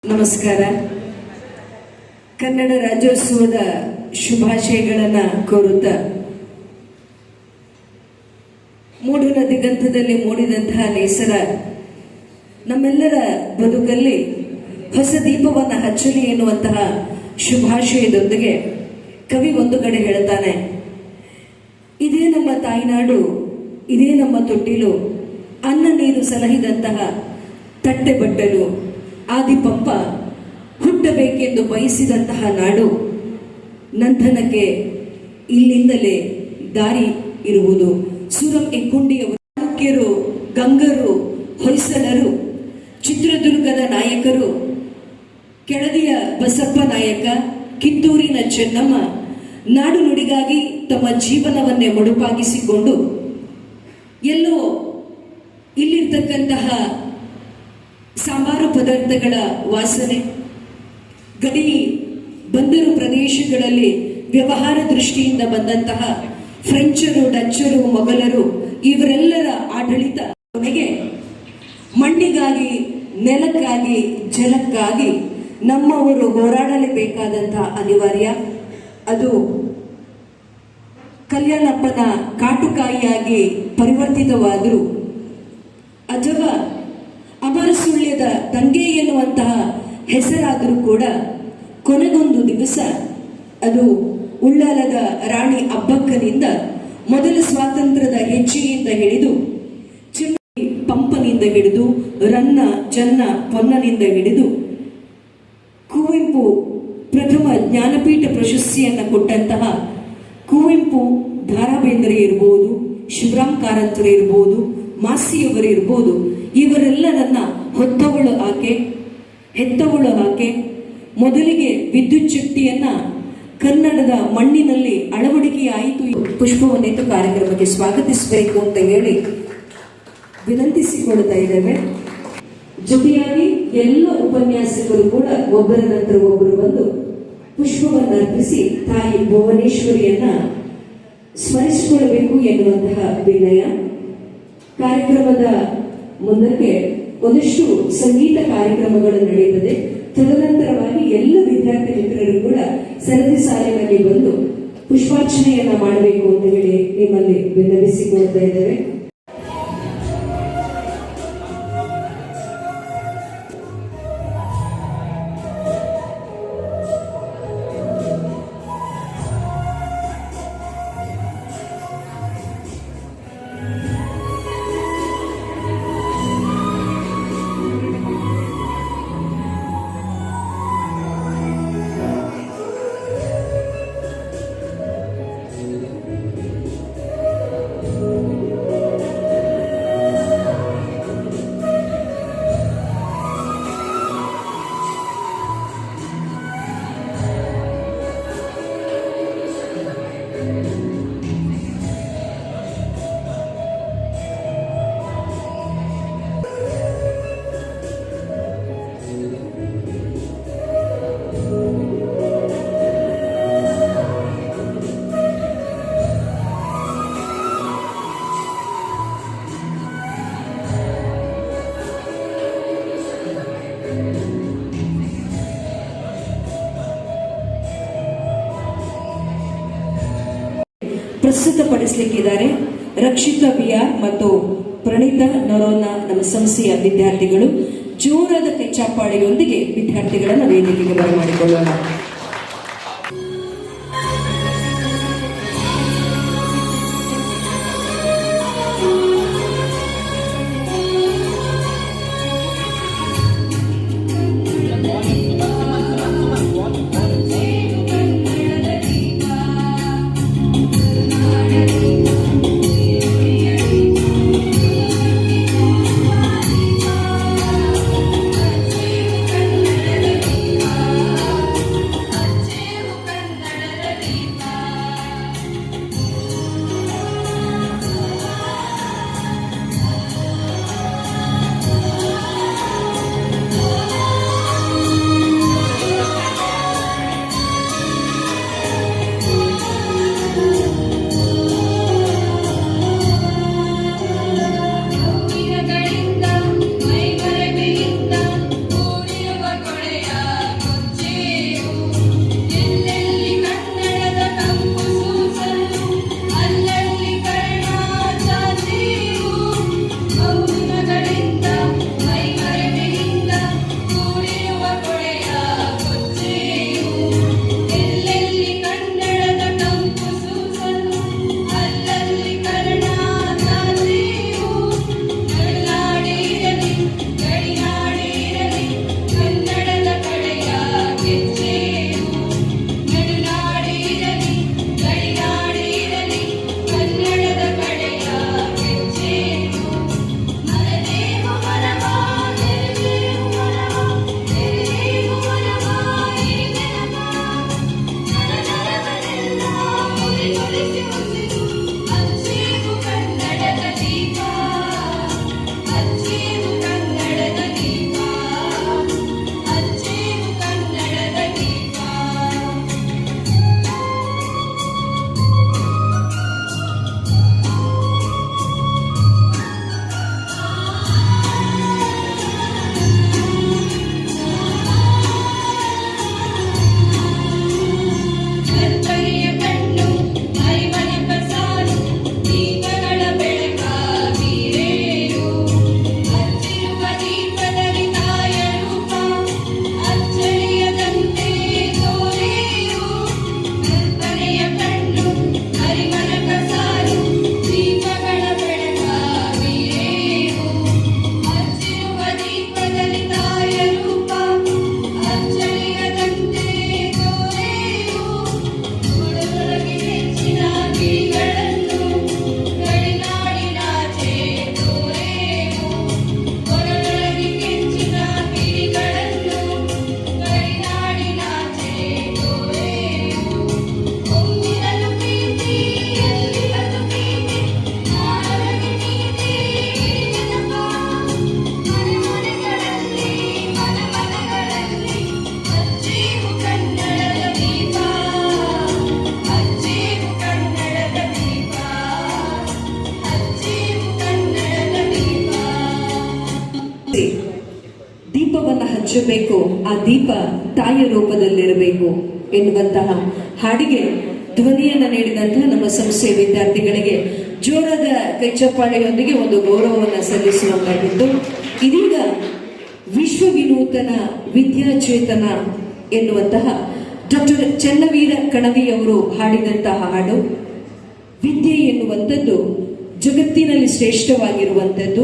ನಮಸ್ಕಾರ. ಕನ್ನಡ ರಾಜ್ಯೋತ್ಸವದ ಶುಭಾಶಯಗಳನ್ನು ಕೋರುತ್ತಾ ಮೂಡನ ದಿಗಂತದಲ್ಲಿ ಮೂಡಿದಂತಹ ನೇಸರ ನಮ್ಮೆಲ್ಲರ ಬದುಕಲ್ಲಿ ಹೊಸ ದೀಪವನ್ನು ಹಚ್ಚಲಿ ಎನ್ನುವಂತಹ ಶುಭಾಶಯದೊಂದಿಗೆ ಕವಿ ಒಂದು ಕಡೆ ಹೇಳ್ತಾನೆ, ಇದೇ ನಮ್ಮ ತಾಯ್ನಾಡು, ಇದೇ ನಮ್ಮ ತೊಟ್ಟಿಲು, ಅನ್ನ ನೀರು ಸಲಹಿದಂತಹ ತಟ್ಟೆ ಬಟ್ಟಲು, ಆದಿಪಂಪ ಹುಟ್ಟಬೇಕೆಂದು ಬಯಸಿದಂತಹ ನಾಡು, ನಂಥನಕ್ಕೆ ಇಲ್ಲಿಂದಲೇ ದಾರಿ ಇರುವುದು. ಸುರಂ ಎಕ್ಕುಂಡಿಯವರು, ಚಾಲುಕ್ಯರು, ಗಂಗರು, ಹೊಯ್ಸಳರು, ಚಿತ್ರದುರ್ಗದ ನಾಯಕರು, ಕೆಳದಿಯ ಬಸಪ್ಪ ನಾಯಕ, ಕಿತ್ತೂರಿನ ಚೆನ್ನಮ್ಮ ನಾಡು ನುಡಿಗಾಗಿ ತಮ್ಮ ಜೀವನವನ್ನೇ ಮುಡುಪಾಗಿಸಿಕೊಂಡು ಎಲ್ಲೋ ಇಲ್ಲಿರ್ತಕ್ಕಂತಹ ಸಾಂಬಾರು ಪದಾರ್ಥಗಳ ವಾಸನೆ, ಗಡಿ ಬಂದರು ಪ್ರದೇಶಗಳಲ್ಲಿ ವ್ಯವಹಾರ ದೃಷ್ಟಿಯಿಂದ ಬಂದಂತಹ ಫ್ರೆಂಚರು, ಡಚ್ಚರು, ಮೊಘಲರು ಇವರೆಲ್ಲರ ಆಡಳಿತ ಕೊನೆಗೆ ಮಣ್ಣಿಗಾಗಿ, ನೆಲಕ್ಕಾಗಿ, ಜಲಕ್ಕಾಗಿ ನಮ್ಮವರು ಹೋರಾಡಲೇಬೇಕಾದಂತಹ ಅನಿವಾರ್ಯ. ಅದು ಕಲ್ಯಾಣಪ್ಪನ ಕಾಟುಕಾಯಿಯಾಗಿ ಪರಿವರ್ತಿತವಾದರೂ ಅಥವಾ ಅಮರ ಸುಳ್ಯದ ದಂಗೆ ಎನ್ನುವಂತಹ ಹೆಸರಾದರೂ ಕೂಡ ಕೊನೆಗೊಂದು ದಿವಸ ಅದು ಉಳ್ಳಾಲದ ರಾಣಿ ಅಬ್ಬಕ್ಕನಿಂದ ಮೊದಲ ಸ್ವಾತಂತ್ರ್ಯದ ಹೆಜ್ಜೆಯಿಂದ ಹಿಡಿದು ಚಿನ್ನ ಪಂಪನಿಂದ ಹಿಡಿದು ರನ್ನ ಜನ್ನ ಪೊನ್ನನಿಂದ ಹಿಡಿದು ಕುವೆಂಪು ಪ್ರಥಮ ಜ್ಞಾನಪೀಠ ಪ್ರಶಸ್ತಿಯನ್ನು ಕೊಟ್ಟಂತಹ ಕುವೆಂಪು, ದಾರಾ ಬೇಂದ್ರೆ ಇರ್ಬೋದು, ಶಿವರಾಮ್ ಕಾರಂತರು ಇರ್ಬೋದು, ಮಾಸಿಯವರು ಇರ್ಬೋದು, ಇವರೆಲ್ಲರನ್ನ ಹೊತ್ತವಳು ಆಕೆ, ಹೆತ್ತವಳು ಆಕೆ. ಮೊದಲಿಗೆ ವಿದ್ಯುತ್ ಶಕ್ತಿಯನ್ನ ಕನ್ನಡದ ಮಣ್ಣಿನಲ್ಲಿ ಅಳವಡಿಕೆಯಾಯಿತು. ಪುಷ್ಪವನ್ನೆತ್ತು ಕಾರ್ಯಕ್ರಮಕ್ಕೆ ಸ್ವಾಗತಿಸಬೇಕು ಅಂತ ಹೇಳಿ ವಿನಂತಿಸಿಕೊಳ್ತಾ ಇದ್ದೇವೆ. ಜೊತೆಯಾಗಿ ಎಲ್ಲ ಉಪನ್ಯಾಸಕರು ಕೂಡ ಒಬ್ಬರ ನಂತರ ಒಬ್ಬರು ಬಂದು ಪುಷ್ಪವನ್ನು ಅರ್ಪಿಸಿ ತಾಯಿ ಭುವನೇಶ್ವರಿಯನ್ನ ಸ್ಮರಿಸಿಕೊಳ್ಳಬೇಕು ಎನ್ನುವಂತಹ ವಿನಯ. ಕಾರ್ಯಕ್ರಮದ ಮುಂದಕ್ಕೆ ಒಂದಷ್ಟು ಸಂಗೀತ ಕಾರ್ಯಕ್ರಮಗಳು ನಡೆಯುತ್ತದೆ. ತದನಂತರವಾಗಿ ಎಲ್ಲ ವಿದ್ಯಾರ್ಥಿ ಮಿತ್ರರು ಕೂಡ ಸರದಿ ಸಾಲಿನಲ್ಲಿ ಬಂದು ಪುಷ್ಪಾರ್ಚನೆಯನ್ನ ಮಾಡಬೇಕು ಅಂತ ಹೇಳಿ ನಿಮ್ಮಲ್ಲಿ ವಿನಂತಿಸಿಕೊಳ್ತಾ ಇದ್ದೇವೆ. ಪ್ರಸ್ತುತಪಡಿಸಲಿಕ್ಕಿದ್ದಾರೆ ರಕ್ಷಿತಾ ಬಿಆರ್ ಮತ್ತು ಪ್ರಣೀತಾ ನರೋನ, ನಮ್ಮ ಸಂಸ್ಥೆಯ ವಿದ್ಯಾರ್ಥಿಗಳು. ಜೋರಾದ ಕೈಚಾಪಾಳೆಯೊಂದಿಗೆ ವಿದ್ಯಾರ್ಥಿಗಳನ್ನು ವೇದಿಕೆಗೆ ಬರಮಾಡಿಕೊಳ್ಳೋಣ. ದೀಪವನ್ನು ಹಚ್ಚಬೇಕು, ಆ ದೀಪ ತಾಯಿಯ ರೂಪದಲ್ಲಿರಬೇಕು ಎನ್ನುವಂತಹ ಹಾಡಿಗೆ ಧ್ವನಿಯನ್ನು ನೀಡಿದಂತಹ ನಮ್ಮ ಸಂಸ್ಥೆಯ ವಿದ್ಯಾರ್ಥಿಗಳಿಗೆ ಜೋರಾದ ಕೈಚಪ್ಪಾಳೆಯೊಂದಿಗೆ ಒಂದು ಗೌರವವನ್ನು ಸಲ್ಲಿಸುವಂತಾಗಿತ್ತು. ಇದೀಗ ವಿಶ್ವ ವಿನೂತನ ವಿದ್ಯಾಚೇತನ ಎನ್ನುವಂತಹ ಡಾಕ್ಟರ್ ಚನ್ನವೀರ ಕಣವಿಯವರು ಹಾಡಿದಂತಹ ಹಾಡು. ವಿದ್ಯೆ ಎನ್ನುವಂಥದ್ದು ಜಗತ್ತಿನಲ್ಲಿ ಶ್ರೇಷ್ಠವಾಗಿರುವಂಥದ್ದು,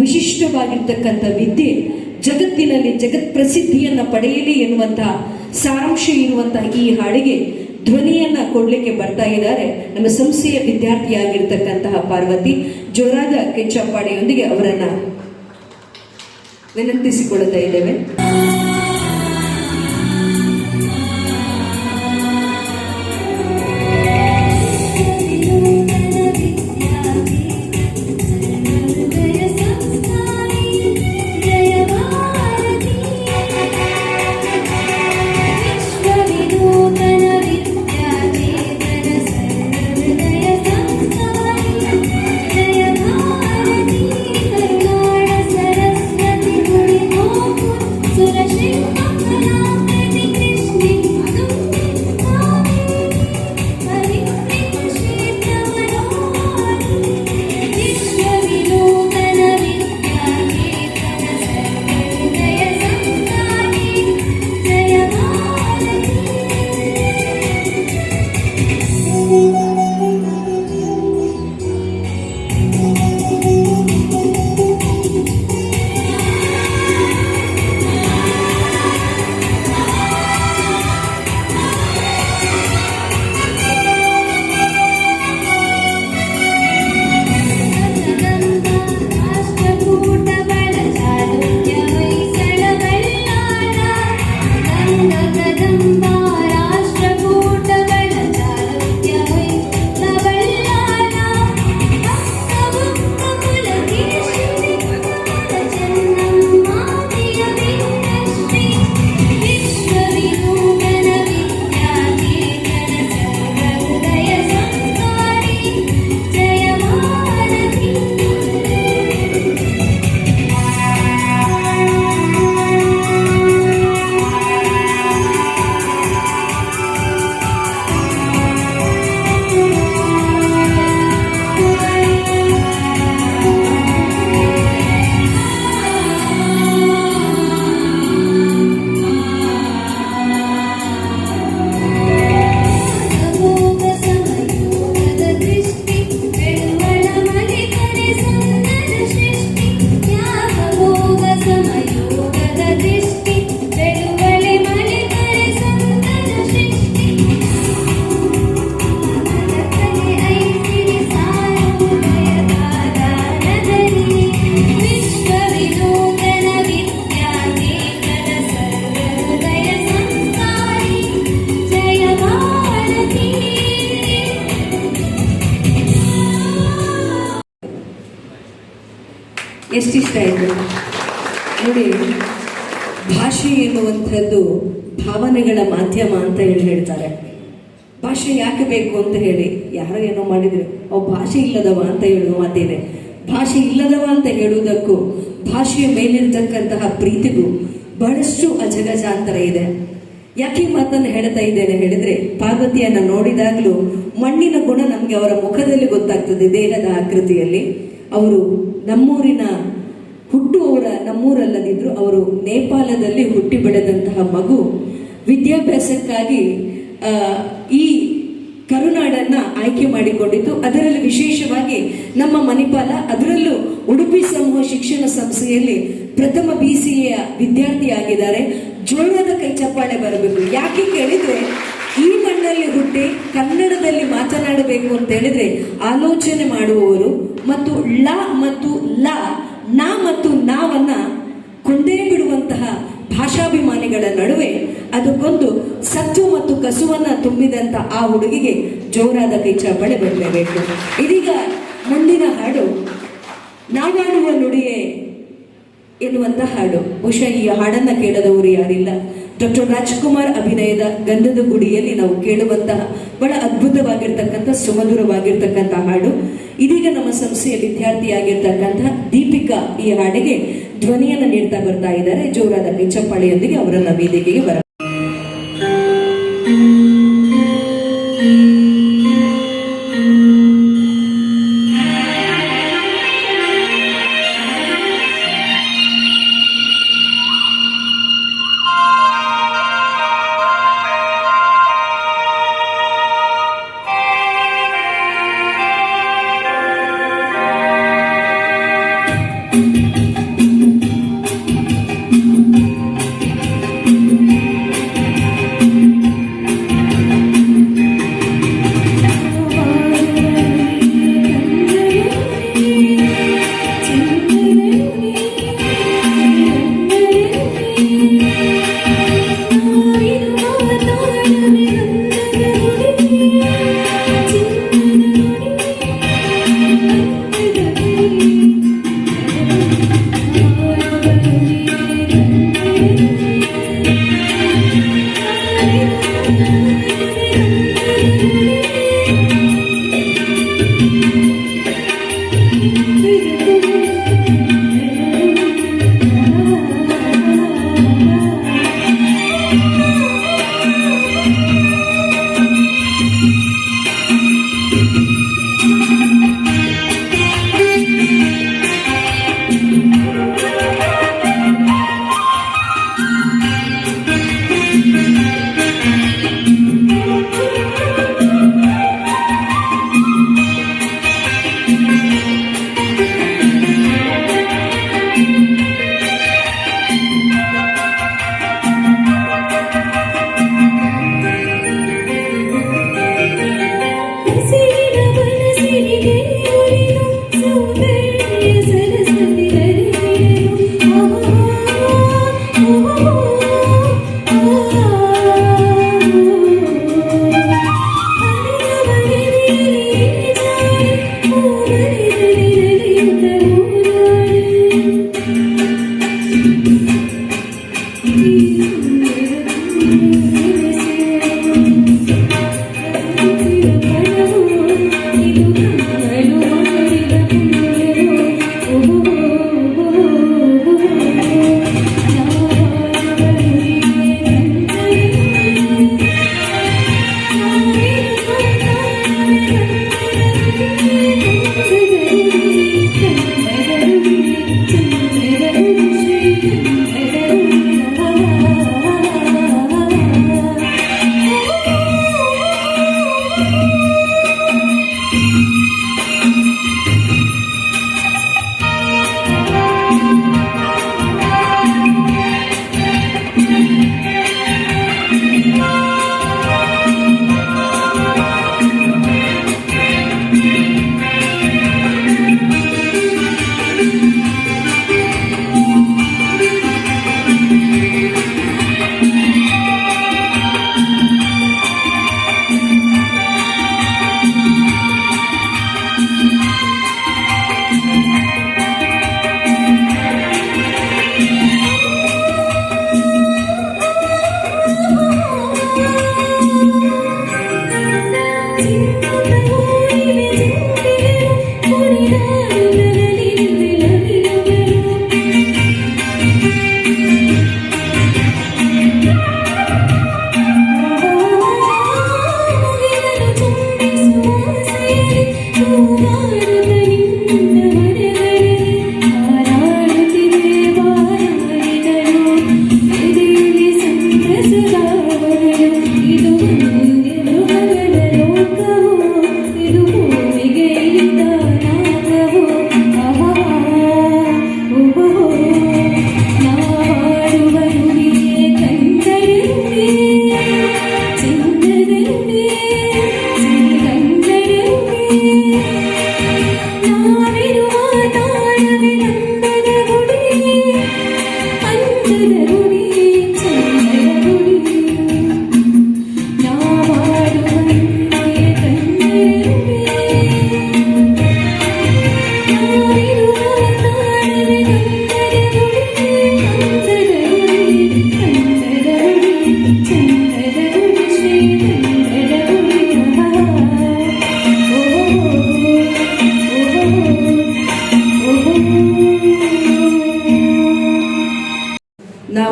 ವಿಶಿಷ್ಟವಾಗಿರ್ತಕ್ಕಂಥ ವಿದ್ಯೆ ಜಗತ್ತಿನಲ್ಲಿ ಜಗತ್ ಪ್ರಸಿದ್ಧಿಯನ್ನ ಪಡೆಯಲಿ ಎನ್ನುವಂತಹ ಸಾರಾಂಶ ಇರುವಂತಹ ಈ ಹಾಡಿಗೆ ಧ್ವನಿಯನ್ನ ಕೊಡ್ಲಿಕ್ಕೆ ಬರ್ತಾ ಇದ್ದಾರೆ ನಮ್ಮ ಸಂಸ್ಥೆಯ ವಿದ್ಯಾರ್ಥಿಯಾಗಿರ್ತಕ್ಕಂತಹ ಪಾರ್ವತಿ. ಜೋರಾದ ಕೆಚ್ಚಪ್ಪಾಡಿಯೊಂದಿಗೆ ಅವರನ್ನ ವಿನಂತಿಸಿಕೊಳ್ಳುತ್ತಾ ಇದ್ದೇವೆ. ಎಷ್ಟಿಷ್ಟ ಆಯಿತು ನೋಡಿ. ಭಾಷೆ ಎನ್ನುವಂಥದ್ದು ಭಾವನೆಗಳ ಮಾಧ್ಯಮ ಅಂತ ಹೇಳ್ತಾರೆ. ಭಾಷೆ ಯಾಕೆ ಬೇಕು ಅಂತ ಹೇಳಿ ಯಾರೋ ಏನೋ ಮಾಡಿದ್ರು, ಅವು ಭಾಷೆ ಇಲ್ಲದವ ಅಂತ ಹೇಳುವ ಮಾತೇನೆ. ಭಾಷೆ ಇಲ್ಲದವ ಅಂತ ಹೇಳುವುದಕ್ಕೂ ಭಾಷೆಯ ಮೇಲಿರ್ತಕ್ಕಂತಹ ಪ್ರೀತಿಗೂ ಬಹಳಷ್ಟು ಅಜಗಜಾಂತರ ಇದೆ. ಯಾಕೆ ಮಾತನ್ನು ಹೇಳ್ತಾ ಇದ್ದೇನೆ ಹೇಳಿದ್ರೆ, ಪಾರ್ವತಿಯನ್ನ ನೋಡಿದಾಗಲೂ ಮಣ್ಣಿನ ಗುಣ ನಮ್ಗೆ ಅವರ ಮುಖದಲ್ಲಿ ಗೊತ್ತಾಗ್ತದೆ, ದೇಹದ ಆಕೃತಿಯಲ್ಲಿ. ಅವರು ನಮ್ಮೂರಿನ ಹುಟ್ಟುವವರ ನಮ್ಮೂರಲ್ಲದಿದ್ರು ಅವರು ನೇಪಾಳದಲ್ಲಿ ಹುಟ್ಟಿ ಬೆಳೆದಂತಹ ಮಗು. ವಿದ್ಯಾಭ್ಯಾಸಕ್ಕಾಗಿ ಈ ಕರುನಾಡನ್ನ ಆಯ್ಕೆ ಮಾಡಿಕೊಂಡಿದ್ದು, ಅದರಲ್ಲಿ ವಿಶೇಷವಾಗಿ ನಮ್ಮ ಮಣಿಪಾಲ, ಅದರಲ್ಲೂ ಉಡುಪಿ ಸಮೂಹ ಶಿಕ್ಷಣ ಸಂಸ್ಥೆಯಲ್ಲಿ ಪ್ರಥಮ BCA ವಿದ್ಯಾರ್ಥಿಯಾಗಿದ್ದಾರೆ. ಜೋರಾದ ಕೈ ಚಪ್ಪಾಳೆ ಬರಬೇಕು. ಯಾಕೆ ಕೇಳಿದ್ರೆ, ಈ ಮಣ್ಣಲ್ಲಿ ಹುಟ್ಟಿ ಕನ್ನಡದಲ್ಲಿ ಮಾತನಾಡಬೇಕು ಅಂತ ಹೇಳಿದ್ರೆ ಆಲೋಚನೆ ಮಾಡುವವರು ಮತ್ತು ಲ ಮತ್ತು ಲ, ನಾ ಮತ್ತು ನಾವನ್ನ ಕೊಂದೇ ಬಿಡುವಂತಹ ಭಾಷಾಭಿಮಾನಿಗಳ ನಡುವೆ ಅದಕ್ಕೊಂದು ಸತ್ತು ಮತ್ತು ಕಸುವನ್ನ ತುಂಬಿದಂತ ಆ ಹುಡುಗಿಗೆ ಜೋರಾದ ಕೈ ಚಪ್ಪಾಳೆ ಬರಲೇಬೇಕು. ಇದೀಗ ಮುಂದಿನ ಹಾಡು ನಾವಾಡುವ ನುಡಿಯೇ ಎನ್ನುವಂತ ಹಾಡು. ಬಹುಶಃ ಈ ಹಾಡನ್ನ ಕೇಳದವರು ಯಾರಿಲ್ಲ. ಡಾಕ್ಟರ್ ರಾಜ್ಕುಮಾರ್ ಅಭಿನಯದ ಗಂಧದ ಗುಡಿಯಲ್ಲಿ ನಾವು ಕೇಳುವಂತಹ ಬಹಳ ಅದ್ಭುತವಾಗಿರ್ತಕ್ಕಂಥ ಸುಮಧುರವಾಗಿರ್ತಕ್ಕಂಥ ಹಾಡು. ಇದೀಗ ನಮ್ಮ ಸಂಸ್ಥೆಯ ವಿದ್ಯಾರ್ಥಿಯಾಗಿರ್ತಕ್ಕಂಥ ದೀಪಿಕಾ ಈ ಹಾಡಿಗೆ ಧ್ವನಿಯನ್ನು ನೀಡ್ತಾ ಬರ್ತಾ ಇದ್ದಾರೆ. ಜೋರಾದ ಕೈಚಪ್ಪಾಳೆಯೊಂದಿಗೆ ಅವರನ್ನ ವೇದಿಕೆಗೆ ಬರ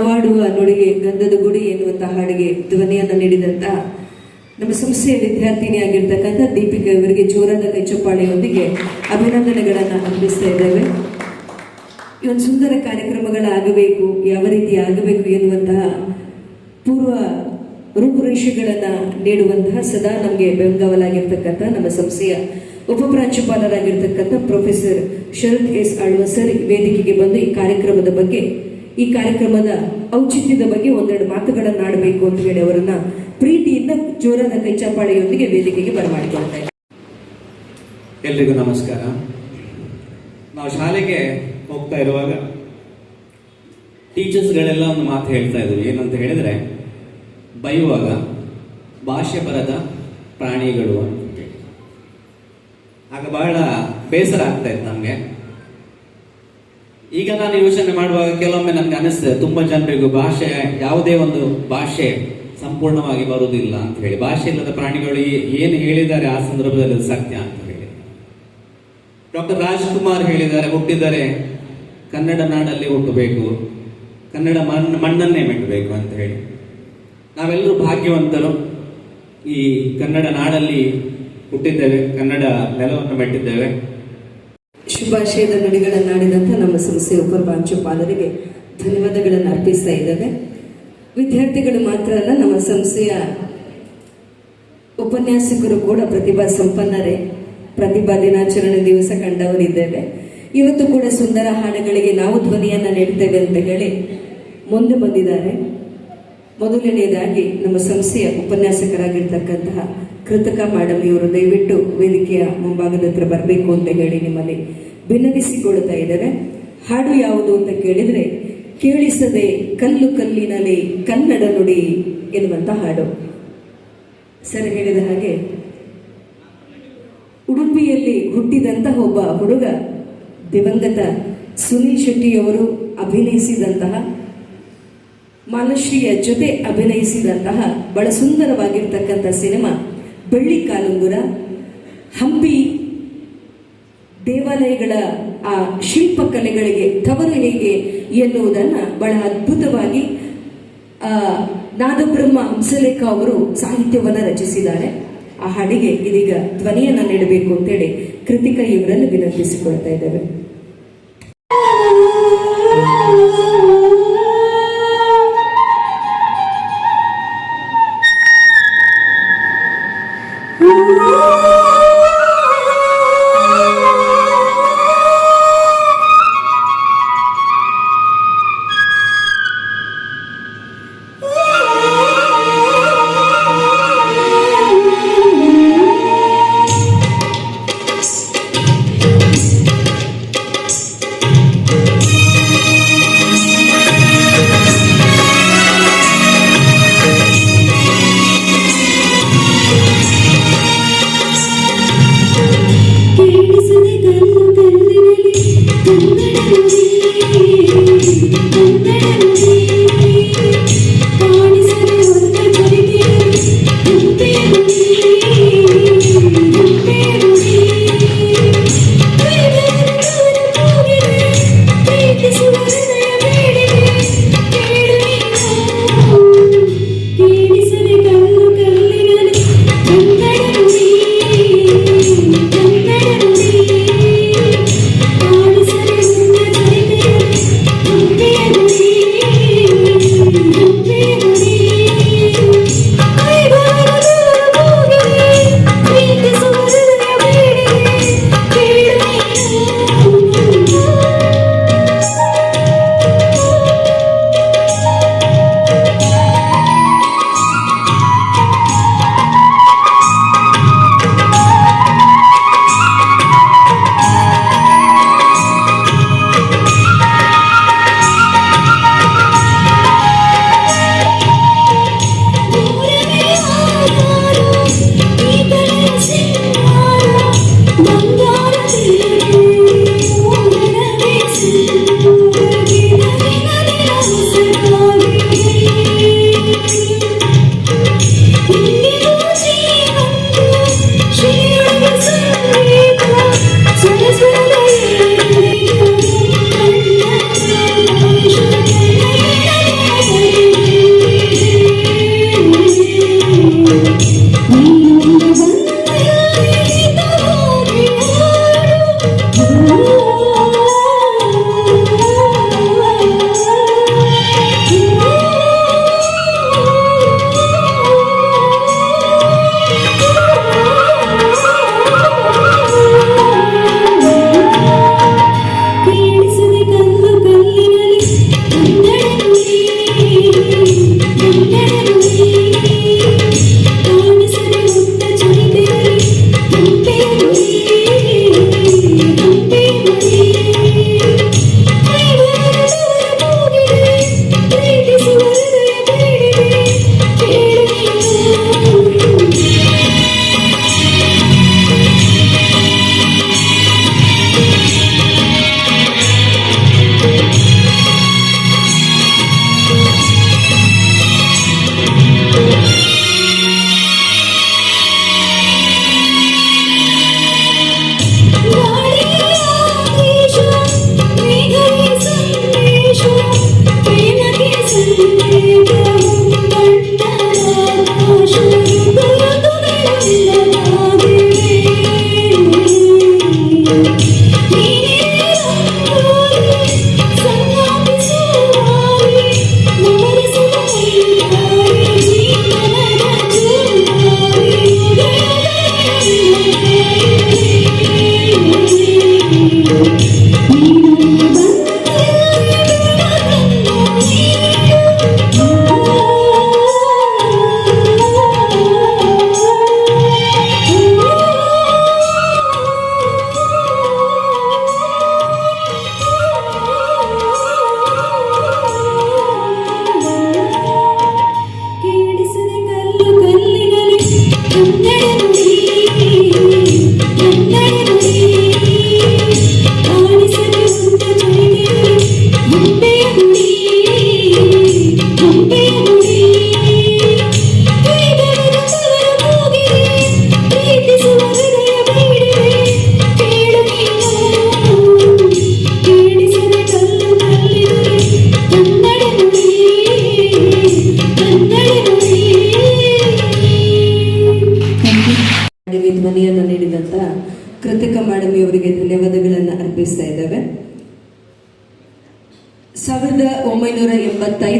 ನಾವಾಡುವ ನುಡಿಗೆ ಗಂಧದ ಗುಡಿ ಎನ್ನುವಂತಹ ಹಾಡಿಗೆ ಧ್ವನಿಯನ್ನು ನೀಡಿದಂತ ನಮ್ಮ ಸಂಸ್ಥೆಯ ವಿದ್ಯಾರ್ಥಿನಿ ಆಗಿರ್ತಕ್ಕಂಥ ದೀಪಿಕಾ ಇವರಿಗೆ ಜೋರಾದ ಕೈಚಪ್ಪಾಳೆಯೊಂದಿಗೆ ಅಭಿನಂದನೆಗಳನ್ನು ಅರ್ಪಿಸ್ತಾ ಇದ್ದೇವೆ. ಈ ಒಂದು ಸುಂದರ ಕಾರ್ಯಕ್ರಮಗಳಾಗಬೇಕು, ಯಾವ ರೀತಿ ಆಗಬೇಕು ಎನ್ನುವಂತಹ ಪೂರ್ವ ರೂಪುರೇಷೆಗಳನ್ನು ನೀಡುವಂತಹ ಸದಾ ನಮಗೆ ಬೆಂಗಾವಲಾಗಿರ್ತಕ್ಕಂಥ ನಮ್ಮ ಸಂಸ್ಥೆಯ ಉಪಪ್ರಾಂಶುಪಾಲರಾಗಿರ್ತಕ್ಕಂಥ ಪ್ರೊಫೆಸರ್ ಶರತ್ ಎಸ್ ಆಳ್ವ ಸರ್ ವೇದಿಕೆಗೆ ಬಂದು ಈ ಕಾರ್ಯಕ್ರಮದ ಔಚಿತ್ಯದ ಬಗ್ಗೆ ಒಂದೆರಡು ಮಾತುಗಳನ್ನು ಆಡಬೇಕು ಅಂತ ಹೇಳಿ ಅವರನ್ನ ಪ್ರೀತಿಯಿಂದ ಜೋರಾದ ಕೈಚಾಪಾಳೆಯೊಂದಿಗೆ ವೇದಿಕೆಗೆ ಬರಮಾಡಿಕೊಳ್ತಾ ಇದ್ದಾರೆ. ಎಲ್ರಿಗೂ ನಮಸ್ಕಾರ. ನಾವು ಶಾಲೆಗೆ ಹೋಗ್ತಾ ಇರುವಾಗ ಟೀಚರ್ಸ್ಗಳೆಲ್ಲ ಒಂದು ಮಾತು ಹೇಳ್ತಾ ಇದ್ರು. ಏನಂತ ಹೇಳಿದ್ರೆ, ಬೈಯುವಾಗ ಭಾಷೆ ಬರದ ಪ್ರಾಣಿಗಳು ಅಂತ ಹೇಳಿ. ಆಗ ಬಹಳ ಬೇಸರ ಆಗ್ತಾ ಇತ್ತು ನಮಗೆ. ಈಗ ನಾನು ಯೋಚನೆ ಮಾಡುವಾಗ ಕೆಲವೊಮ್ಮೆ ನನಗೆ ಅನಿಸ್ತದೆ, ತುಂಬಾ ಜನರಿಗೂ ಯಾವುದೇ ಒಂದು ಭಾಷೆ ಸಂಪೂರ್ಣವಾಗಿ ಬರುವುದಿಲ್ಲ ಅಂತ ಹೇಳಿ. ಭಾಷೆ ಇಲ್ಲದ ಪ್ರಾಣಿಗಳು ಏನು ಹೇಳಿದ್ದಾರೆ ಆ ಸಂದರ್ಭದಲ್ಲಿ ಸತ್ಯ ಅಂತ ಹೇಳಿ. ಡಾಕ್ಟರ್ ರಾಜ್ಕುಮಾರ್ ಹೇಳಿದ್ದಾರೆ, ಹುಟ್ಟಿದರೆ ಕನ್ನಡ ನಾಡಲ್ಲಿ ಹುಟ್ಟಬೇಕು, ಕನ್ನಡ ಮಣ್ಣನ್ನೇ ಮೆಟ್ಟಬೇಕು ಅಂತ ಹೇಳಿ. ನಾವೆಲ್ಲರೂ ಭಾಗ್ಯವಂತರು. ಈ ಕನ್ನಡ ನಾಡಲ್ಲಿ ಹುಟ್ಟಿದ್ದೇವೆ, ಕನ್ನಡ ನೆಲವನ್ನು ಮೆಟ್ಟಿದ್ದೇವೆ. ಶುಭಾಶಯದ ನುಡಿಗಳನ್ನಾಡಿದಂಥ ನಮ್ಮ ಸಂಸ್ಥೆಯ ಉಪಪ್ರಾಂಶುಪಾಲರಿಗೆ ಧನ್ಯವಾದಗಳನ್ನು ಅರ್ಪಿಸ್ತಾ ಇದ್ದೇವೆ. ವಿದ್ಯಾರ್ಥಿಗಳು ಮಾತ್ರ ಅಲ್ಲ, ನಮ್ಮ ಸಂಸ್ಥೆಯ ಉಪನ್ಯಾಸಕರು ಕೂಡ ಪ್ರತಿಭಾ ಸಂಪನ್ನರೇ. ಪ್ರತಿಭಾ ದಿನಾಚರಣೆ ದಿವಸ ಕಂಡವರಿದ್ದೇವೆ. ಇವತ್ತು ಕೂಡ ಸುಂದರ ಹಾಡುಗಳಿಗೆ ನಾವು ಧ್ವನಿಯನ್ನು ನೀಡ್ತೇವೆ ಅಂತ ಹೇಳಿ ಮುಂದೆ ಬಂದಿದ್ದಾರೆ. ಮೊದಲನೆಯದಾಗಿ ನಮ್ಮ ಸಂಸ್ಥೆಯ ಉಪನ್ಯಾಸಕರಾಗಿರ್ತಕ್ಕಂತಹ ಕೃತಕಾ ಮೇಡಮ್ ಇವರು ದಯವಿಟ್ಟು ವೇದಿಕೆಯ ಮುಂಭಾಗದ ಹತ್ರ ಬರಬೇಕು ಅಂತ ಹೇಳಿ ನಿಮ್ಮಲ್ಲಿ ವಿನಂತಿಸಿಕೊಳ್ತಾ ಇದ್ದಾರೆ. ಹಾಡು ಯಾವುದು ಅಂತ ಕೇಳಿದ್ರೆ, ಕೇಳಿಸದೆ ಕಲ್ಲು ಕಲ್ಲಿನಲ್ಲಿ ಕನ್ನಡ ನುಡಿ ಎನ್ನುವಂತ ಹಾಡು. ಸರ್ ಹೇಳಿದ ಹಾಗೆ, ಉಡುಪಿಯಲ್ಲಿ ಹುಟ್ಟಿದಂತಹ ಒಬ್ಬ ಹುಡುಗ ದಿವಂಗತ ಸುನೀಲ್ ಶೆಟ್ಟಿಯವರು ಅಭಿನಯಿಸಿದಂತಹ, ಮಾಲಶ್ರೀಯ ಜೊತೆ ಅಭಿನಯಿಸಿದಂತಹ ಬಹಳ ಸುಂದರವಾಗಿರ್ತಕ್ಕಂಥ ಸಿನಿಮಾ ಬೆಳ್ಳಿ ಕಾಲುಂಗುರ. ಹಂಪಿ ದೇವಾಲಯಗಳ ಆ ಶಿಲ್ಪಕಲೆಗಳಿಗೆ ತವರು ಹೇಗೆ ಎನ್ನುವುದನ್ನು ಬಹಳ ಅದ್ಭುತವಾಗಿ ನಾದಬ್ರಹ್ಮ ಹಂಸಲೇಖ ಅವರು ಸಾಹಿತ್ಯವನ್ನು ರಚಿಸಿದ್ದಾರೆ. ಆ ಹಾಡಿಗೆ ಇದೀಗ ಧ್ವನಿಯನ್ನು ನೀಡಬೇಕು ಅಂತೇಳಿ ಕೃತಿಕಾ ಇವರನ್ನು ವಿನಂತಿಸಿಕೊಳ್ತಾ ಇದ್ದೇವೆ.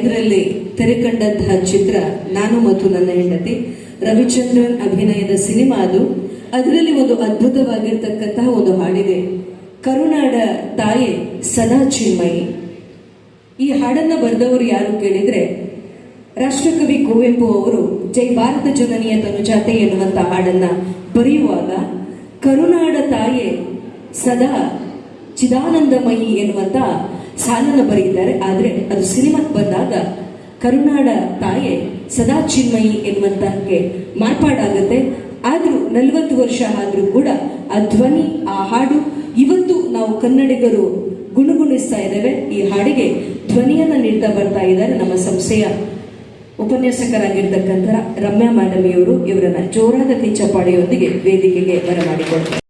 2005ರಲ್ಲಿ ತೆರೆ ಕಂಡಂತಹ ಚಿತ್ರ ನಾನು ಮತ್ತು ನನ್ನ ಹೆಂಡತಿ. ರವಿಚಂದ್ರನ್ ಅಭಿನಯದ ಸಿನಿಮಾ ಅದು. ಅದರಲ್ಲಿ ಒಂದು ಅದ್ಭುತವಾಗಿರ್ತಕ್ಕಂತಹ ಒಂದು ಹಾಡಿದೆ, ಕರುನಾಡ ತಾಯಿ ಸದಾ ಚಿನ್ಮಯಿ. ಈ ಹಾಡನ್ನ ಬರೆದವರು ಯಾರು ಕೇಳಿದ್ರೆ ರಾಷ್ಟ್ರಕವಿ ಕುವೆಂಪು ಅವರು ಜೈ ಭಾರತ ಜನನಿಯ ತನುಜಾತೆ ಎನ್ನುವಂತ ಹಾಡನ್ನ ಬರೆಯುವಾಗ ಕರುನಾಡ ತಾಯೇ ಸದಾ ಚಿದಾನಂದಮಯಿ ಎನ್ನುವಂತ ಸಾಲನ್ನ ಬರೆದಿದ್ದಾರೆ. ಆದ್ರೆ ಅದು ಸಿನಿಮಾಕ್ಕೆ ಬಂದಾಗ ಕರುನಾಡ ತಾಯೇ ಸದಾ ಚಿನ್ಮಯಿ ಎನ್ನುವಂತಕ್ಕೆ ಮಾರ್ಪಾಡಾಗುತ್ತೆ. ಆದ್ರೂ 40 ವರ್ಷ ಆದ್ರೂ ಕೂಡ ಆ ಧ್ವನಿ, ಆ ಹಾಡು ಇವತ್ತು ನಾವು ಕನ್ನಡಿಗರು ಗುಣಗುಣಿಸ್ತಾ ಇದ್ದೇವೆ. ಈ ಹಾಡಿಗೆ ಧ್ವನಿಯನ್ನ ನೀಡ್ತಾ ಬರ್ತಾ ಇದ್ದಾರೆ ನಮ್ಮ ಸಂಸ್ಥೆಯ ಉಪನ್ಯಾಸಕರಾಗಿರ್ತಕ್ಕಂಥ ರಮ್ಯಾ ಮೇಡಮಿಯವರು. ಇವರನ್ನ ಜೋರಾದ ಕಿಚ್ಚಪಾಡಿಯೊಂದಿಗೆ ವೇದಿಕೆಗೆ ಬರಮಾಡಿಕೊಳ್ತಾರೆ.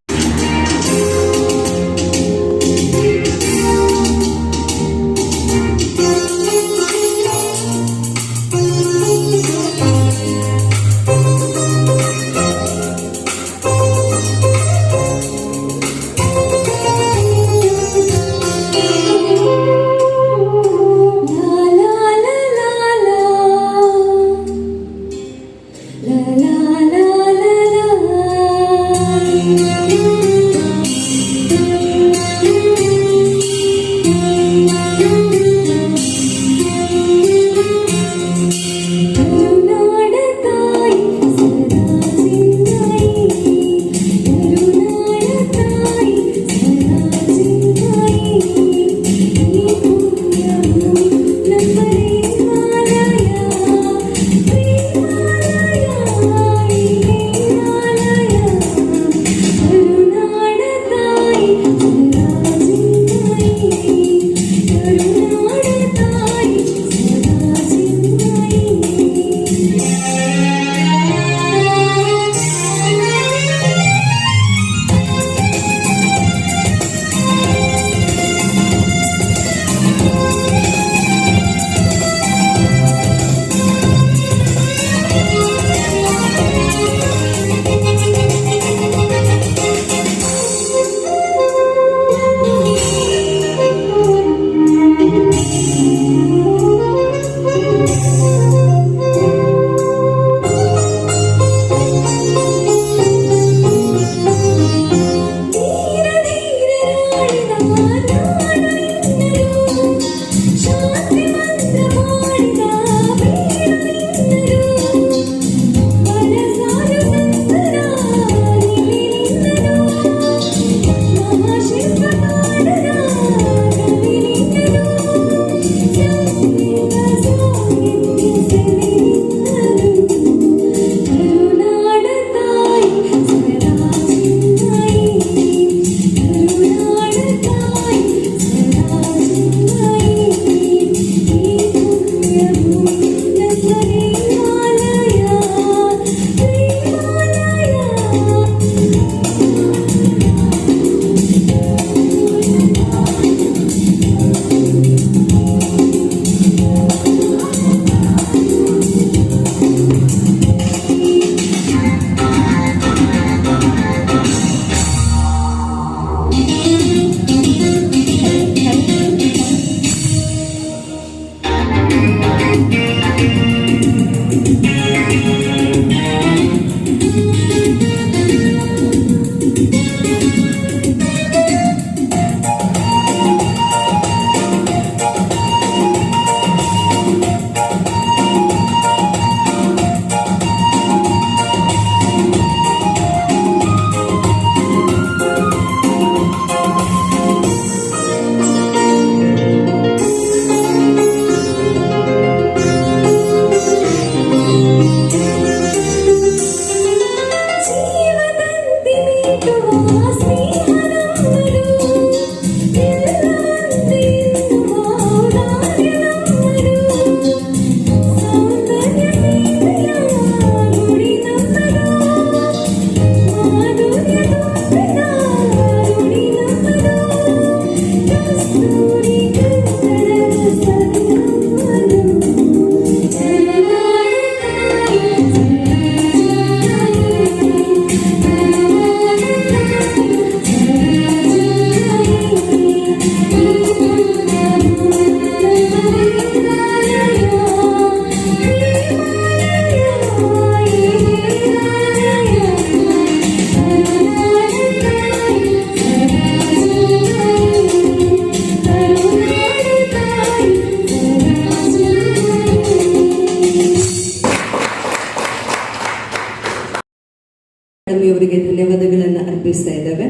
ಕವಿ ಅವರಿಗೆ ಧನ್ಯವಾದಗಳನ್ನು ಅರ್ಪಿಸ್ತಾ ಇದ್ದೇವೆ.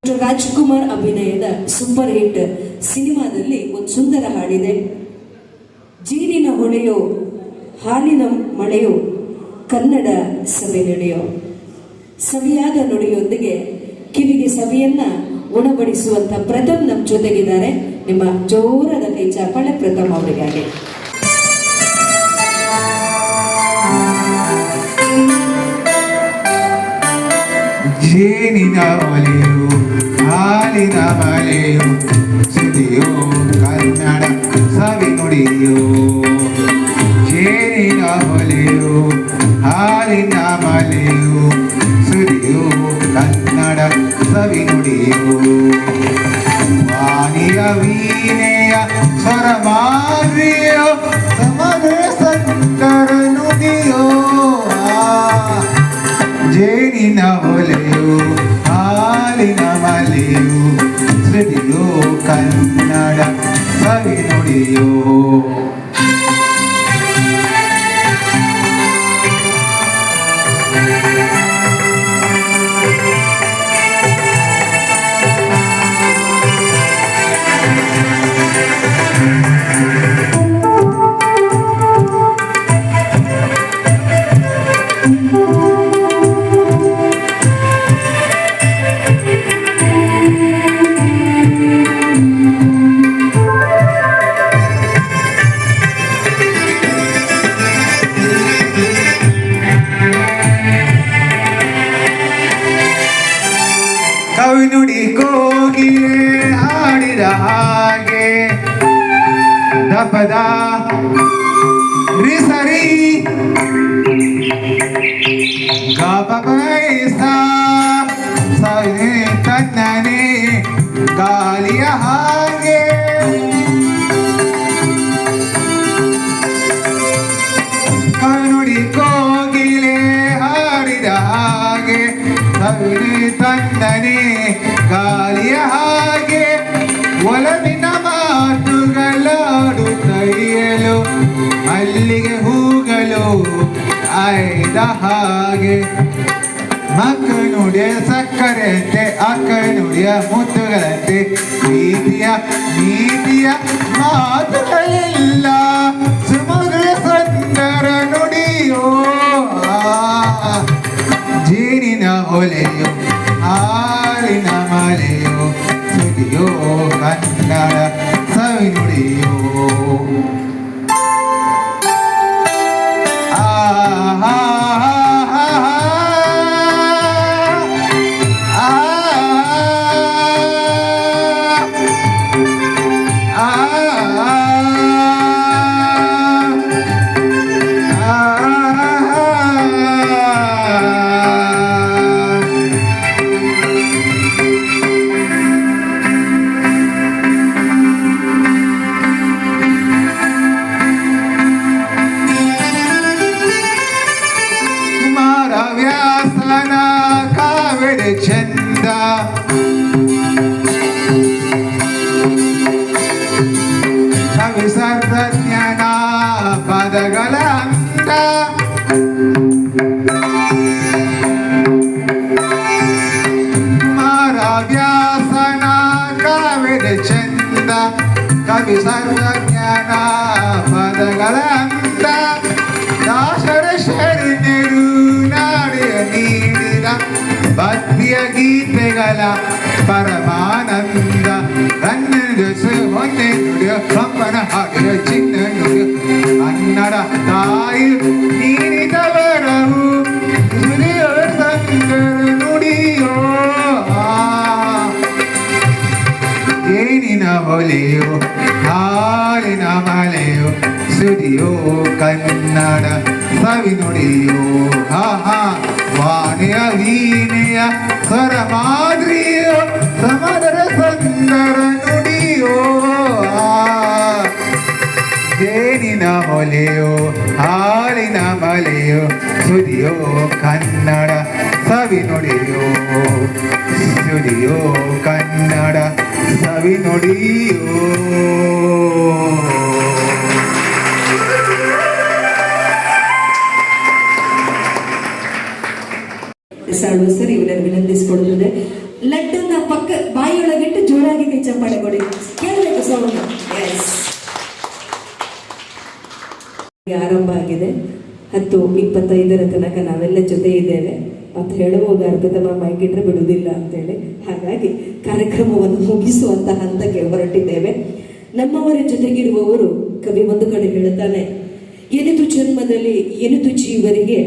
ಡಾಕ್ಟರ್ ರಾಜ್ಕುಮಾರ್ ಅಭಿನಯದ ಸೂಪರ್ ಹಿಟ್ ಸಿನಿಮಾದಲ್ಲಿ ಒಂದು ಸುಂದರ ಹಾಡಿದೆ. ಜೇನಿನ ಹೊಳೆಯೋ ಹಾಲಿನ ಮಳೆಯೋ ಕನ್ನಡ ಸಭೆ ನಡೆಯೋ. ಸವಿಯಾದ ನುಡಿಯೊಂದಿಗೆ ಕಿವಿಗೆ ಸವಿಯನ್ನ ಉಣಬಡಿಸುವಂತ ಪ್ರಥಮ್ ನಮ್ಮ ಜೊತೆಗಿದ್ದಾರೆ. ನಿಮ್ಮ ಜೋರಾದ ಕೈ ಚಾಪಳೆ ಪ್ರಥಮ್ ಅವರಿಗಾಗಿ. ಜೇನಿನ ಒಲೆಯು ಹಾಲಿನ ಮಲೆಯು ಸುದಿಯೋ ಕನ್ನಡ ಸವಿ ನುಡಿಯೋ. ಜೇನಿನ ಒಲೆಯು ಹಾಲಿನ ಮಲೆಯು ಸುದಿಯೋ ಕನ್ನಡ ಸವಿ ನುಡಿಯೋ. ವಾಣಿಯ ವೀಣೆಯ ಸ್ವರಮಾರ್ಯೋ ಸಮಗ್ರ ಸಂಕರ ನುಡಿಯೋ. ಜೇನಿನ ಒಲೆಯು ಹಾಲಿನ ಮಲೆಯು ಸುದಿಯೋ ಕನ್ನಡ ಸವಿ ನುಡಿಯೋ. ಕವಿ ನುಡಿ ಕೋಗಿಲೆ ಹಾಡಿದ ಹಾಗೆ ದಪದ ರಿಸರಿ ಗಾಪ ಬೈಸಾ ಸವಿ ತನ್ನನೆ ಗಾಳಿಯ ಹಾಗೆ. ಕವಿ ನುಡಿ ಕೋಗಿಲೆ ಹಾಡಿದ ಹಾಗೆ ಸವಿ ತನ್ನನೆ ಗಾಳಿಯ ಹಾಗೆ. ಒಲವಿನ ಮಾತುಗಳಾಡುತ್ತೈಯಲು ಮಲ್ಲಿಗೆ ಹೂಗಳು ಆಯ್ದ ಹಾಗೆ. ಮಕ್ಕ ನುಡಿಯ ಸಕ್ಕರೆಯಂತೆ ಅಕ್ಕ ನುಡಿಯ ಮುತ್ತುಗಳಂತೆ ನೀತಿಯ ಮಾತುಗಳೆಲ್ಲ ಸುಮಧುರ ಸುಂದರ ನುಡಿಯೋ. ಜೇನಿನ ಒಲೆಯೋ ಹಾಲಿನ ಮಲೆಯೋ ಸುದಿಯೋ ಕನ್ನಡ ಸವಿ ನುಡಿಯೋ. ವ್ಯಾಸನ ಕಾವೆಡೆ ಚಂದ ಕವಿ ಸರ್ವಜ್ಞನ ಪದಗಳ ಅಂದ. ವ್ಯಾಸನ ಕಾವೆಡೆ ಚಂದ ಕವಿ ಸರ್ವಜ್ಞನ ಪದಗಳ ಅಂದ. ದಾಸರ ಶರಣರು ನಾಡಿಯ ನೀಡಿದ ಭಕ್ತಿಯ ಗೀತೆಗಳ ಪರಮಾನಂದ. ಕನ್ನಡ ಹೊನ್ನೆ ನುಡಿಯ ಕಂಬನ ಹಾಡಿಯ ಚಿನ್ನ ನುಡಿಯ ಕನ್ನಡ ತಾಯಿ ನೀಡಿದವರವು ಸುರಿಯ ಸಂಗರ ನುಡಿಯೋ. ಜೇನಿನ ಒಲೆಯೋ ಹಾಲಿನ ಮಲೆಯೋ ಸುದಿಯೋ ಕನ್ನಡ ಸವಿ ನುಡಿಯೋ. ವಾಣಿಯ ವೀಣೆಯ ಸ್ವರ ಮಾದ್ರಿಯೋ ಸಮದರ ಸುಂದರ ನುಡಿಯೋ. ಜೇನಿನ ಒಲೆಯೋ ಹಾಲಿನ ಮಲೆಯೋ ಸುದಿಯೋ ಕನ್ನಡ ಸವಿ ನುಡಿಯೋ. ಸುದಿಯೋ ಕನ್ನಡ ಸವಿ ನುಡಿಯೋ. ಎಸ್ ಆಳ್ವ ಸರ್ ಇವರನ್ನು ವಿನಂತಿಸಿಕೊಳ್ಳುತ್ತದೆ. ಲಡ್ಡನ್ನ ಪಕ್ಕ ಬಾಯಿಯೊಳಗಿಟ್ಟು ಜೋರಾಗಿ ಕೈ ಚಪ್ಪಾಳೆ ಕೊಡಿ, ಕೇಳಬೇಕು ಸೌಂಡ್. ಎಸ್, ಆರಂಭ ಆಗಿದೆ. 10:25 ತನಕ ನಾವೆಲ್ಲ ಜೊತೆ ಇದ್ದೇವೆ ಅಂತ ಹೇಳುವಾಗ ಅರ್ಪಿತಮ್ಮ ಮೈಗಿಟ್ರೆ ಬಿಡುವುದಿಲ್ಲ ಅಂತೇಳಿ, ಹಾಗಾಗಿ ಕಾರ್ಯಕ್ರಮವನ್ನು ಮುಗಿಸುವಂತ ಹಂತಕ್ಕೆ ಹೊರಟಿದ್ದೇವೆ. ನಮ್ಮವರ ಜೊತೆಗಿರುವವರು, ಕವಿ ಒಂದು ಕಡೆ ಹೇಳುತ್ತಾನೆ, ಎನಿತು ಜನ್ಮದಲ್ಲಿ ಎನಿತು ಜೀವರಿಗೆ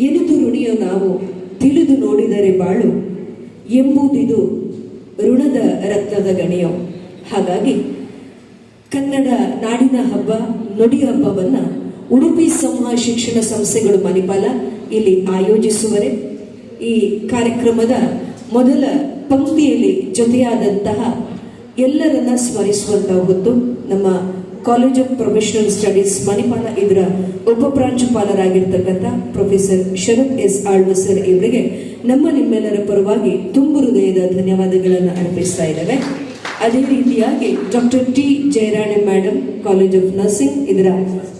ಎನಿತು ಋಣಿಯೋ ನಾವು ತಿಳಿದು ನೋಡಿದರೆ ಬಾಳು ಎಂಬುದಿದು ಋಣದ ರತ್ನದ ಗಣಿಯೋ. ಹಾಗಾಗಿ ಕನ್ನಡ ನಾಡಿನ ಹಬ್ಬ, ನುಡಿ ಹಬ್ಬವನ್ನ ಉಡುಪಿ ಸಮೂಹ ಶಿಕ್ಷಣ ಸಂಸ್ಥೆಗಳು ಮಣಿಪಾಲ ಇಲ್ಲಿ ಆಯೋಜಿಸುವರೆ. ಈ ಕಾರ್ಯಕ್ರಮದ ಮೊದಲ ಪಂಕ್ತಿಯಲ್ಲಿ ಜೊತೆಯಾದಂತಹ ಎಲ್ಲರನ್ನ ಸ್ಮರಿಸುವಂತಹ ಹೊತ್ತು ನಮ್ಮ college of professional studies Manipal ಇದರ ಉಪಪ್ರಾಂಶುಪಾಲರಾಗಿರ್ತಕ್ಕಂಥ ಪ್ರೊಫೆಸರ್ ಶರತ್ ಎಸ್ ಆಳ್ವ ಸರ್ ಇವರಿಗೆ ನಿಮ್ಮೆಲ್ಲರ ಪರವಾಗಿ ತುಂಬು ಹೃದಯದ ಧನ್ಯವಾದಗಳನ್ನು ಅರ್ಪಿಸ್ತಾ ಇದ್ದೇವೆ. ಅದೇ ರೀತಿಯಾಗಿ doctor T Jayarani madam, college of nursing ಇದರ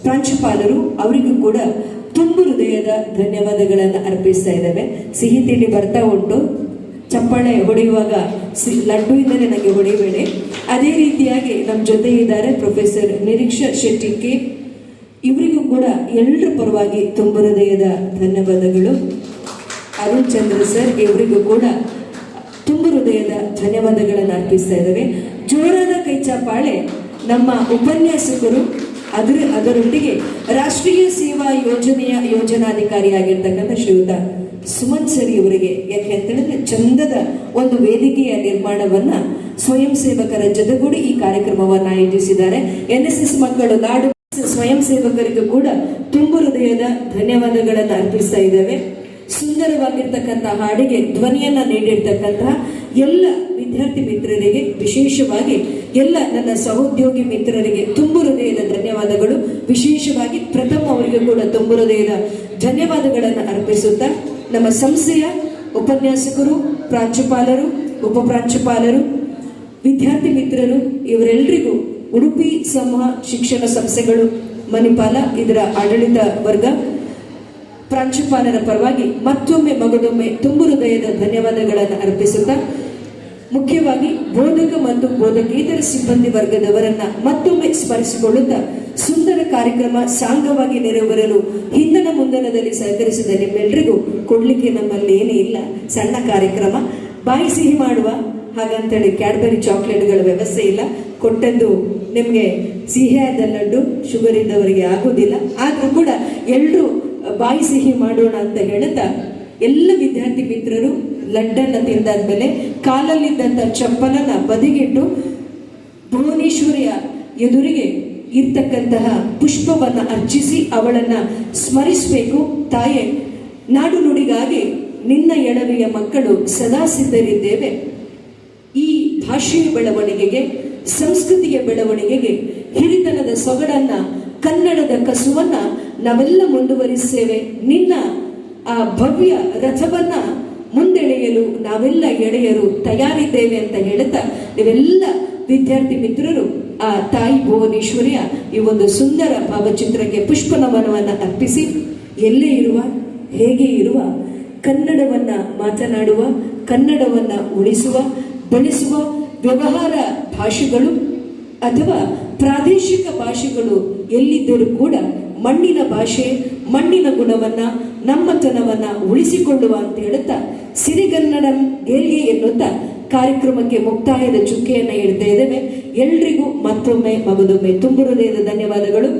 ಪ್ರಾಂಶುಪಾಲರು, ಅವರಿಗೂ ಕೂಡ ತುಂಬು ಹೃದಯದ ಧನ್ಯವಾದಗಳನ್ನು ಅರ್ಪಿಸ್ತಾ ಇದ್ದೇವೆ. ಸಿಹಿ ತಿಂಡಿ ಬರ್ತಾ ಉಂಟು, ಚಪ್ಪಾಳೆ ಹೊಡೆಯುವಾಗ ಲಡ್ಡು ಇದ್ದರೆ ನನಗೆ ಹೊಡೆಯಬೇಡಿ. ಅದೇ ರೀತಿಯಾಗಿ ನಮ್ಮ ಜೊತೆ ಇದ್ದಾರೆ ಪ್ರೊಫೆಸರ್ ನಿರೀಕ್ಷಾ ಶೆಟ್ಟಿ ಕೆ, ಇವರಿಗೂ ಕೂಡ ಎಲ್ಲರ ಪರವಾಗಿ ತುಂಬು ಹೃದಯದ ಧನ್ಯವಾದಗಳು. ಅರುಣ್ ಚಂದ್ರ ಸರ್ ಇವರಿಗೂ ಕೂಡ ತುಂಬು ಹೃದಯದ ಧನ್ಯವಾದಗಳನ್ನು ಅರ್ಪಿಸ್ತಾ ಇದ್ದೇವೆ. ಜೋರಾದ ಕೈ ಚಪ್ಪಾಳೆ ನಮ್ಮ ಉಪನ್ಯಾಸಕರು, ಅದರೊಟ್ಟಿಗೆ ರಾಷ್ಟ್ರೀಯ ಸೇವಾ ಯೋಜನೆಯ ಯೋಜನಾಧಿಕಾರಿಯಾಗಿರ್ತಕ್ಕಂಥ ಶ್ರೀಯುತ ಸುಮನ್ ಸರ್ ಇವರಿಗೆ. ಯಾಕೆ ಅಂತ ಹೇಳಿದ್ರೆ ಚಂದದ ಒಂದು ವೇದಿಕೆಯ ನಿರ್ಮಾಣವನ್ನ ಸ್ವಯಂ ಸೇವಕರ ಜೊತೆಗೂಡಿ ಈ ಕಾರ್ಯಕ್ರಮವನ್ನು ಆಯೋಜಿಸಿದ್ದಾರೆ. NSS ಮಕ್ಕಳು ನಾಡು ಸ್ವಯಂ ಸೇವಕರಿಗೂ ಕೂಡ ತುಂಬು ಹೃದಯದ ಧನ್ಯವಾದಗಳನ್ನು ಅರ್ಪಿಸ್ತಾ ಇದ್ದೇವೆ. ಸುಂದರವಾಗಿರ್ತಕ್ಕಂತಹ ಹಾಡಿಗೆ ಧ್ವನಿಯನ್ನ ನೀಡಿರ್ತಕ್ಕಂತಹ ಎಲ್ಲ ವಿದ್ಯಾರ್ಥಿ ಮಿತ್ರರಿಗೆ, ವಿಶೇಷವಾಗಿ ಎಲ್ಲ ನನ್ನ ಸಹೋದ್ಯೋಗಿ ಮಿತ್ರರಿಗೆ ತುಂಬು ಹೃದಯದ ಧನ್ಯವಾದಗಳು. ವಿಶೇಷವಾಗಿ ಪ್ರಥಮ ಅವರಿಗೆ ಕೂಡ ತುಂಬು ಹೃದಯದ ಧನ್ಯವಾದಗಳನ್ನು ಅರ್ಪಿಸುತ್ತಾ, ನಮ್ಮ ಸಂಸ್ಥೆಯ ಉಪನ್ಯಾಸಕರು, ಪ್ರಾಂಶುಪಾಲರು, ಉಪಪ್ರಾಂಶುಪಾಲರು, ವಿದ್ಯಾರ್ಥಿ ಮಿತ್ರರು ಇವರೆಲ್ಲರಿಗೂ ಉಡುಪಿ ಸಮೂಹ ಶಿಕ್ಷಣ ಸಂಸ್ಥೆಗಳು ಮಣಿಪಾಲ ಇದರ ಆಡಳಿತ ವರ್ಗ, ಪ್ರಾಂಶುಪಾಲರ ಪರವಾಗಿ ಮತ್ತೊಮ್ಮೆ ಮಗದೊಮ್ಮೆ ತುಂಬು ಹೃದಯದ ಧನ್ಯವಾದಗಳನ್ನು ಅರ್ಪಿಸುತ್ತಾ, ಮುಖ್ಯವಾಗಿ ಬೋಧಕ ಮತ್ತು ಬೋಧಕೇತರ ಸಿಬ್ಬಂದಿ ವರ್ಗದವರನ್ನ ಮತ್ತೊಮ್ಮೆ ಸ್ಮರಿಸಿಕೊಳ್ಳುತ್ತಾ, ಸುಂದರ ಕಾರ್ಯಕ್ರಮ ಸಾಂಗವಾಗಿ ನೆರವೇರಲು ಹಿಂದನ ಮುಂದನದಲ್ಲಿ ಸಹಕರಿಸಿದ ನಿಮ್ಮೆಲ್ಲರಿಗೂ ಕೊಡ್ಲಿಕ್ಕೆ ನಮ್ಮಲ್ಲಿ ಏನೇ ಇಲ್ಲ, ಸಣ್ಣ ಕಾರ್ಯಕ್ರಮ, ಬಾಯಿ ಸಿಹಿ ಮಾಡುವ ಹಾಗಂತೇಳಿ ಕ್ಯಾಡ್ಬರಿ ಚಾಕ್ಲೇಟ್ಗಳ ವ್ಯವಸ್ಥೆ ಇಲ್ಲ. ಕೊಟ್ಟದ್ದು ನಿಮಗೆ ಸಿಹಿಯಾದ ಲಡ್ಡು, ಶುಗರ್ ಇದ್ದವರಿಗೆ ಆಗೋದಿಲ್ಲ. ಆದ್ರೂ ಕೂಡ ಎಲ್ಲರೂ ಬಾಯಿ ಸಿಹಿ ಮಾಡೋಣ ಅಂತ ಹೇಳುತ್ತಾ, ಎಲ್ಲ ವಿದ್ಯಾರ್ಥಿ ಮಿತ್ರರು ಲಡ್ಡನ್ನ ತಿಂದಾದ್ಮೇಲೆ ಕಾಲಲ್ಲಿದ್ದಂಥ ಚಪ್ಪಲನ್ನ ಬದಿಗಿಟ್ಟು ಭುವನೇಶ್ವರಿಯ ಎದುರಿಗೆ ಇರ್ತಕ್ಕಂತಹ ಪುಷ್ಪವನ್ನ ಅರ್ಚಿಸಿ ಅವಳನ್ನ ಸ್ಮರಿಸಬೇಕು. ತಾಯೇ, ನಾಡು ನುಡಿಗಾಗಿ ನಿನ್ನ ಎಳವೆಯ ಮಕ್ಕಳು ಸದಾ ಸಿದ್ಧರಿದ್ದೇವೆ. ಈ ಭಾಷೆಯ ಬೆಳವಣಿಗೆಗೆ, ಸಂಸ್ಕೃತಿಯ ಬೆಳವಣಿಗೆಗೆ, ಹಿರಿತನದ ಸೊಗಡನ್ನ, ಕನ್ನಡದ ಕಸುವನ್ನ ನಾವೆಲ್ಲ ಮುಂದುವರಿಸ್ತೇವೆ. ನಿನ್ನ ಆ ಭವ್ಯ ರಥವನ್ನ ಮುಂದೆಳೆಯಲು ನಾವೆಲ್ಲ ಎಳೆಯರು ತಯಾರಿದ್ದೇವೆ ಅಂತ ಹೇಳುತ್ತಾ, ನೀವೆಲ್ಲ ವಿದ್ಯಾರ್ಥಿ ಮಿತ್ರರು ಆ ತಾಯಿ ಭುವನೇಶ್ವರಿಯ ಈ ಒಂದು ಸುಂದರ ಭಾವಚಿತ್ರಕ್ಕೆ ಪುಷ್ಪ ನಮನವನ್ನು ಅರ್ಪಿಸಿ, ಎಲ್ಲೇ ಇರುವ, ಹೇಗೆ ಇರುವ, ಕನ್ನಡವನ್ನ ಮಾತನಾಡುವ, ಕನ್ನಡವನ್ನ ಉಳಿಸುವ, ಬೆಳೆಸುವ ವ್ಯವಹಾರ ಭಾಷೆಗಳು ಅಥವಾ ಪ್ರಾದೇಶಿಕ ಭಾಷೆಗಳು ಎಲ್ಲಿದ್ದರೂ ಕೂಡ ಮಣ್ಣಿನ ಭಾಷೆ, ಮಣ್ಣಿನ ಗುಣವನ್ನ, ನಮ್ಮತನವನ್ನ ಉಳಿಸಿಕೊಳ್ಳುವ ಅಂತ ಹೇಳುತ್ತಾ, ಸಿರಿಗನ್ನಡಂ ಗೆಲ್ಗೆ ಎನ್ನುತ್ತಾ ಕಾರ್ಯಕ್ರಮಕ್ಕೆ ಮುಕ್ತಾಯದ ಚುಕ್ಕೆಯನ್ನು ಇಡ್ತಾ ಇದ್ದೇವೆ. ಎಲ್ರಿಗೂ ಮತ್ತೊಮ್ಮೆ ಮಗದೊಮ್ಮೆ ತುಂಬು ಹೃದಯದ ಧನ್ಯವಾದಗಳು.